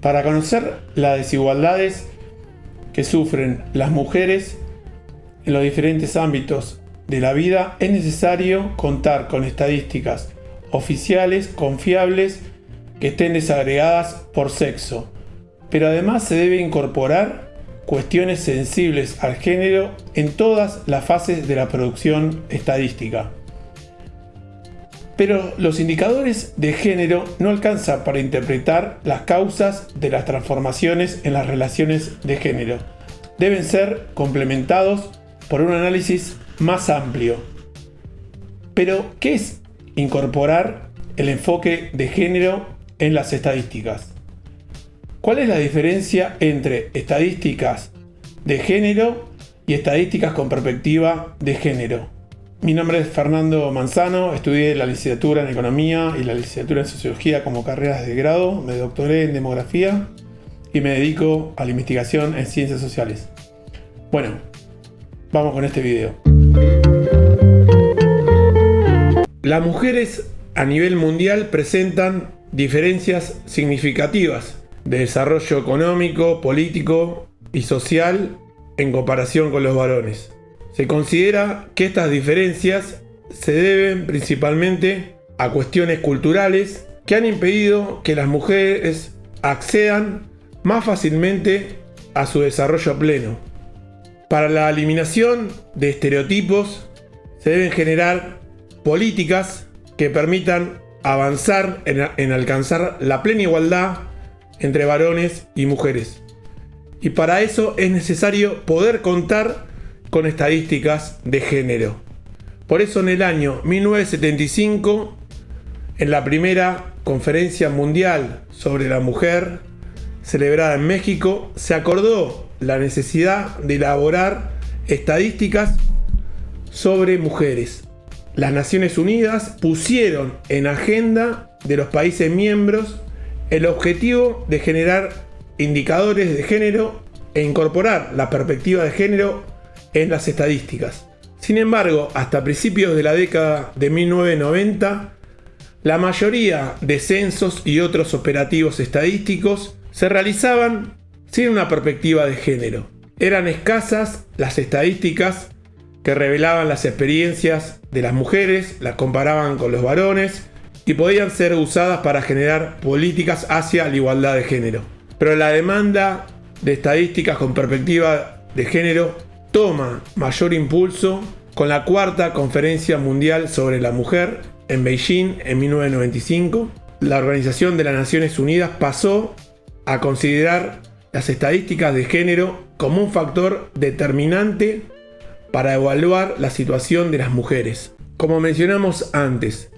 Para conocer las desigualdades que sufren las mujeres en los diferentes ámbitos de la vida, es necesario contar con estadísticas oficiales, confiables, que estén desagregadas por sexo. Pero además se debe incorporar cuestiones sensibles al género en todas las fases de la producción estadística. Pero los indicadores de género no alcanzan para interpretar las causas de las transformaciones en las relaciones de género. Deben ser complementados por un análisis más amplio. Pero, ¿qué es incorporar el enfoque de género en las estadísticas? ¿Cuál es la diferencia entre estadísticas de género y estadísticas con perspectiva de género? Mi nombre es Fernando Manzano, estudié la licenciatura en Economía y la licenciatura en Sociología como carreras de grado, me doctoré en Demografía y me dedico a la investigación en Ciencias Sociales. Bueno, vamos con este video. Las mujeres a nivel mundial presentan diferencias significativas de desarrollo económico, político y social en comparación con los varones. Se considera que estas diferencias se deben principalmente a cuestiones culturales que han impedido que las mujeres accedan más fácilmente a su desarrollo pleno. Para la eliminación de estereotipos se deben generar políticas que permitan avanzar en alcanzar la plena igualdad entre varones y mujeres. Y para eso es necesario poder contar con estadísticas de género. Por eso en el año 1975, en la primera Conferencia Mundial sobre la Mujer, celebrada en México, se acordó la necesidad de elaborar estadísticas sobre mujeres. Las Naciones Unidas pusieron en agenda de los países miembros el objetivo de generar indicadores de género e incorporar la perspectiva de género en las estadísticas. Sin embargo, hasta principios de la década de 1990, la mayoría de censos y otros operativos estadísticos se realizaban sin una perspectiva de género. Eran escasas las estadísticas que revelaban las experiencias de las mujeres, las comparaban con los varones y podían ser usadas para generar políticas hacia la igualdad de género. Pero la demanda de estadísticas con perspectiva de género toma mayor impulso con la cuarta Conferencia Mundial sobre la Mujer en Beijing en 1995. La Organización de las Naciones Unidas pasó a considerar las estadísticas de género como un factor determinante para evaluar la situación de las mujeres. Como mencionamos antes,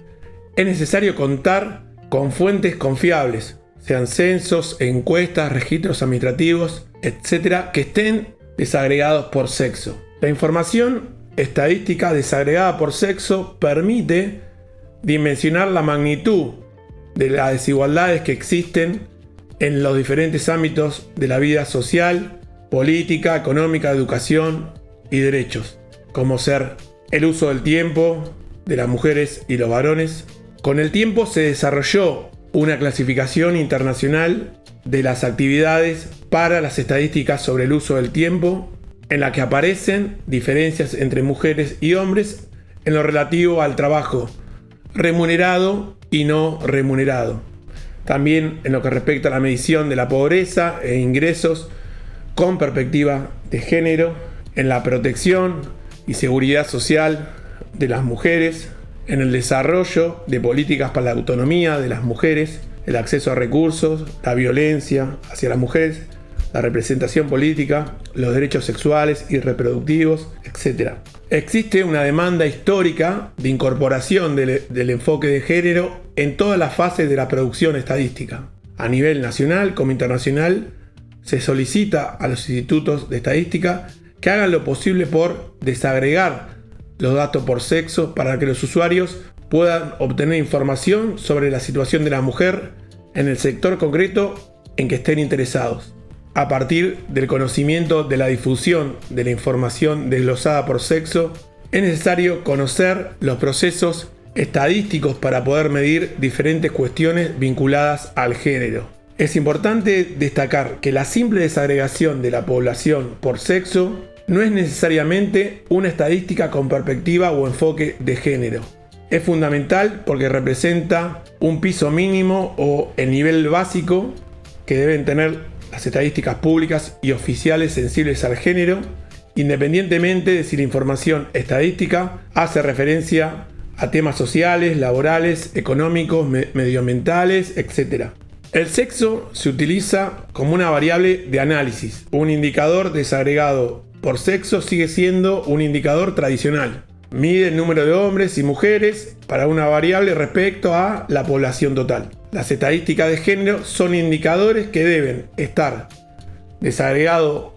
es necesario contar con fuentes confiables, sean censos, encuestas, registros administrativos, etc., que estén desagregados por sexo. La información estadística desagregada por sexo permite dimensionar la magnitud de las desigualdades que existen en los diferentes ámbitos de la vida social, política, económica, educación y derechos, como ser el uso del tiempo de las mujeres y los varones. Con el tiempo se desarrolló una clasificación internacional de las actividades para las estadísticas sobre el uso del tiempo, en la que aparecen diferencias entre mujeres y hombres en lo relativo al trabajo remunerado y no remunerado. También en lo que respecta a la medición de la pobreza e ingresos con perspectiva de género, en la protección y seguridad social de las mujeres, en el desarrollo de políticas para la autonomía de las mujeres, el acceso a recursos, la violencia hacia las mujeres, la representación política, los derechos sexuales y reproductivos, etc. Existe una demanda histórica de incorporación del enfoque de género en todas las fases de la producción estadística. A nivel nacional como internacional, se solicita a los institutos de estadística que hagan lo posible por desagregar los datos por sexo para que los usuarios puedan obtener información sobre la situación de la mujer en el sector concreto en que estén interesados. A partir del conocimiento de la difusión de la información desglosada por sexo, es necesario conocer los procesos estadísticos para poder medir diferentes cuestiones vinculadas al género. Es importante destacar que la simple desagregación de la población por sexo no es necesariamente una estadística con perspectiva o enfoque de género. Es fundamental porque representa un piso mínimo o el nivel básico que deben tener las estadísticas públicas y oficiales sensibles al género, independientemente de si la información estadística hace referencia a temas sociales, laborales, económicos, medioambientales, etc. El sexo se utiliza como una variable de análisis. Un indicador desagregado por sexo sigue siendo un indicador tradicional. Mide el número de hombres y mujeres para una variable respecto a la población total. Las estadísticas de género son indicadores que deben estar desagregados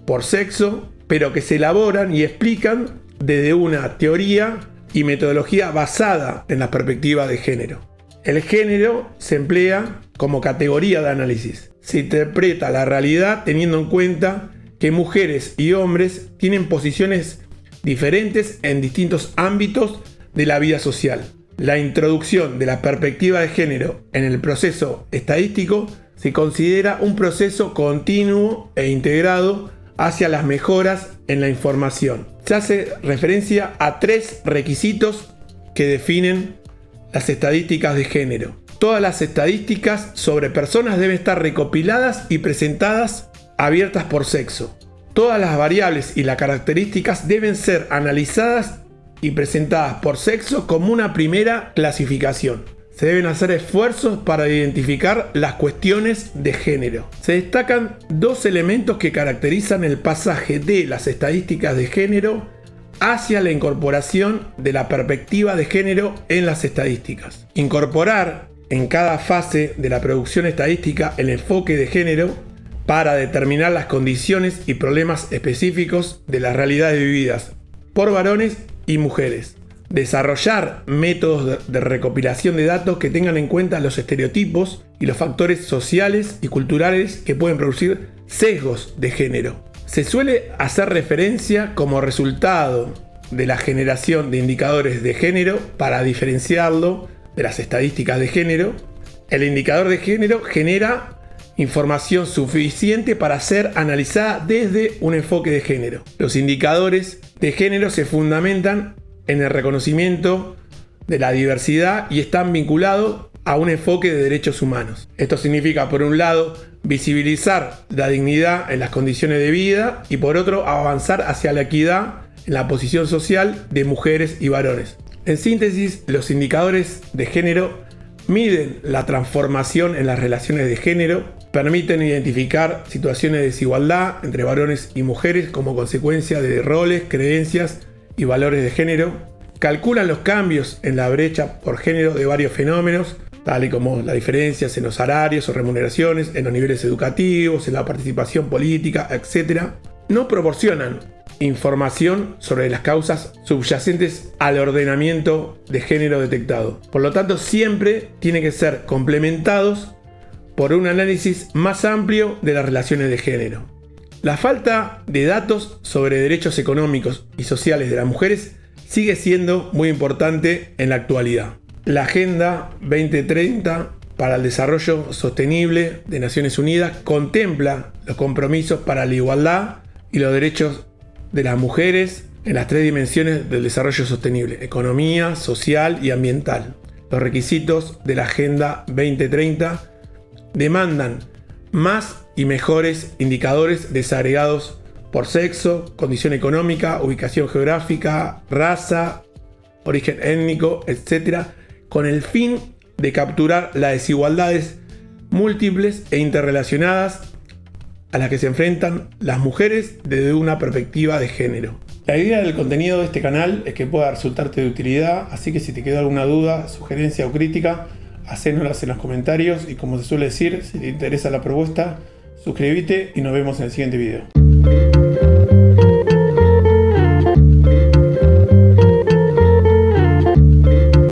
por sexo, pero que se elaboran y explican desde una teoría y metodología basada en la perspectiva de género. El género se emplea como categoría de análisis. Se interpreta la realidad teniendo en cuenta que mujeres y hombres tienen posiciones diferentes en distintos ámbitos de la vida social. La introducción de la perspectiva de género en el proceso estadístico se considera un proceso continuo e integrado hacia las mejoras en la información. Se hace referencia a 3 requisitos que definen las estadísticas de género. Todas las estadísticas sobre personas deben estar recopiladas y presentadas abiertas por sexo. Todas las variables y las características deben ser analizadas y presentadas por sexo como una primera clasificación. Se deben hacer esfuerzos para identificar las cuestiones de género. Se destacan 2 elementos que caracterizan el pasaje de las estadísticas de género hacia la incorporación de la perspectiva de género en las estadísticas. Incorporar en cada fase de la producción estadística el enfoque de género para determinar las condiciones y problemas específicos de las realidades vividas por varones y mujeres. Desarrollar métodos de recopilación de datos que tengan en cuenta los estereotipos y los factores sociales y culturales que pueden producir sesgos de género. Se suele hacer referencia como resultado de la generación de indicadores de género para diferenciarlo de las estadísticas de género. El indicador de género genera información suficiente para ser analizada desde un enfoque de género. Los indicadores de género se fundamentan en el reconocimiento de la diversidad y están vinculados a un enfoque de derechos humanos. Esto significa, por un lado, visibilizar la dignidad en las condiciones de vida y por otro, avanzar hacia la equidad en la posición social de mujeres y varones. En síntesis, los indicadores de género miden la transformación en las relaciones de género, permiten identificar situaciones de desigualdad entre varones y mujeres como consecuencia de roles, creencias y valores de género, calculan los cambios en la brecha por género de varios fenómenos, tales como las diferencias en los salarios o remuneraciones, en los niveles educativos, en la participación política, etc. No proporcionan información sobre las causas subyacentes al ordenamiento de género detectado. Por lo tanto, siempre tienen que ser complementados por un análisis más amplio de las relaciones de género. La falta de datos sobre derechos económicos y sociales de las mujeres sigue siendo muy importante en la actualidad. La Agenda 2030 para el Desarrollo Sostenible de Naciones Unidas contempla los compromisos para la igualdad y los derechos de las mujeres en las 3 dimensiones del desarrollo sostenible: economía, social y ambiental. Los requisitos de la Agenda 2030 demandan más y mejores indicadores desagregados por sexo, condición económica, ubicación geográfica, raza, origen étnico, etc., con el fin de capturar las desigualdades múltiples e interrelacionadas a las que se enfrentan las mujeres desde una perspectiva de género. La idea del contenido de este canal es que pueda resultarte de utilidad, así que si te quedó alguna duda, sugerencia o crítica, hacénoslas en los comentarios y, como se suele decir, si te interesa la propuesta, suscríbete y nos vemos en el siguiente video.